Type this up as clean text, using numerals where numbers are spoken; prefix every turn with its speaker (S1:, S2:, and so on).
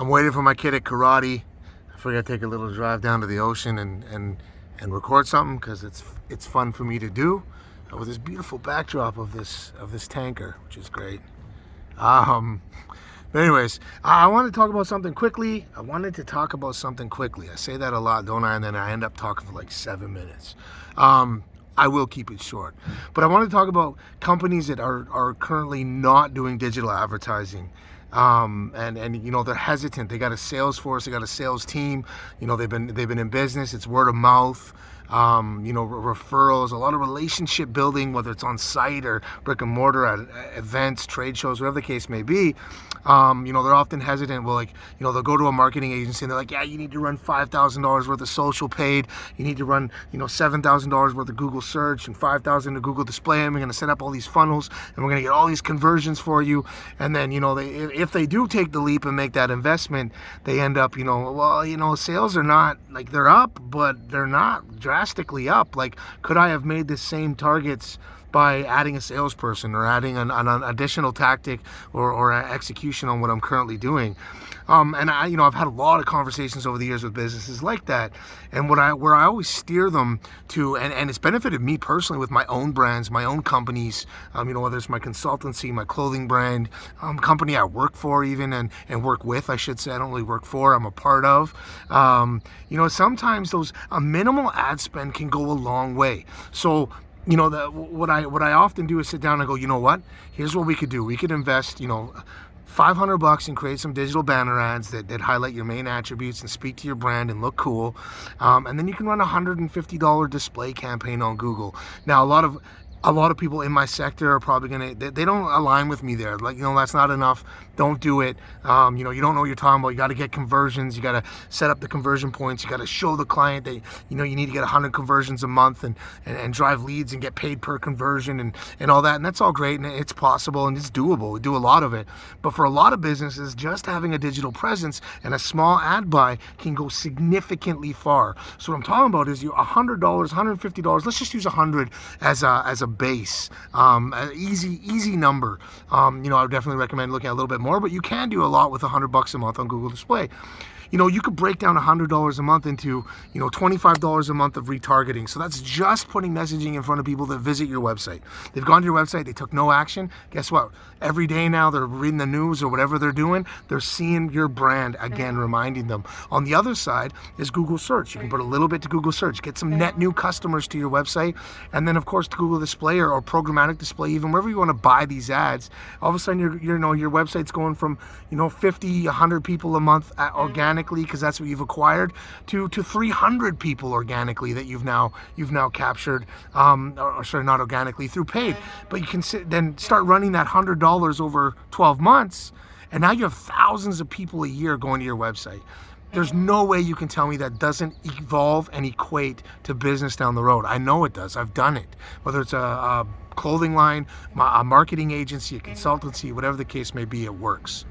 S1: I'm waiting for my kid at karate. I figured I'd take a little drive down to the ocean and record something because it's fun for me to do with this beautiful backdrop of this tanker, which is great. But anyways, I want to talk about something quickly. I say that a lot, don't I? And then I end up talking for like 7 minutes. I will keep it short. But I want to talk about companies that are currently not doing digital advertising. And you know, they're hesitant. They got a sales force, they got a sales team. You know, they've been in business. It's word of mouth. You know, referrals, a lot of relationship building, whether it's on site or brick and mortar at events, trade shows, whatever the case may be. You know, they're often hesitant. Well, like, you know, they'll go to a marketing agency and they're like, yeah, you need to run $5,000 worth of social paid. You need to run, you know, $7,000 worth of Google search and $5,000 to Google display. And we're going to set up all these funnels and we're going to get all these conversions for you. And then, you know, if they do take the leap and make that investment, they end up, you know, well, you know, sales are not like they're up, but they're not drastically up. Like, could I have made the same targets by adding a salesperson or adding an additional tactic or execution on what I'm currently doing? And you know, I've had a lot of conversations over the years with businesses like that, and where I always steer them to, and it's benefited me personally with my own brands, my own companies, you know, whether it's my consultancy, my clothing brand, company I work for even, and work with, I should say. I don't really work for, I'm a part of. You know, sometimes a minimal ad spend can go a long way. So, you know, what I often do is sit down and go, you know what? Here's what we could do. We could invest, you know, $500 and create some digital banner ads that highlight your main attributes and speak to your brand and look cool. And then you can run a $150 display campaign on Google. Now, a lot of people in my sector are probably they don't align with me there. Like, you know, that's not enough. Don't do it. You know, you don't know what you're talking about. You got to get conversions. You got to set up the conversion points. You got to show the client that, you know, you need to get 100 conversions a month and drive leads and get paid per conversion and all that. And that's all great. And it's possible and it's doable. We do a lot of it. But for a lot of businesses, just having a digital presence and a small ad buy can go significantly far. So what I'm talking about is $100, $150. Let's just use 100 as a base, an easy number. You know, I would definitely recommend looking at a little bit more, but you can do a lot with $100 a month on Google Display. You know, you could break down $100 a month into, you know, $25 a month of retargeting. So that's just putting messaging in front of people that visit your website. They've gone to your website, they took no action. Guess what? Every day now they're reading the news or whatever they're doing, they're seeing your brand again, reminding them. On the other side is Google Search. You can put a little bit to Google Search, get some net new customers to your website, and then of course to Google Display or programmatic display, even wherever you want to buy these ads. All of a sudden your website's going from, you know, 50, 100 people a month organically, because that's what you've acquired, to 300 people organically that you've now captured, or sorry, not organically, through paid. But you can then start running that $100 over 12 months, and now you have thousands of people a year going to your website. There's no way you can tell me that doesn't evolve and equate to business down the road. I know it does. I've done it. Whether it's a clothing line, a marketing agency, a consultancy, whatever the case may be, it works.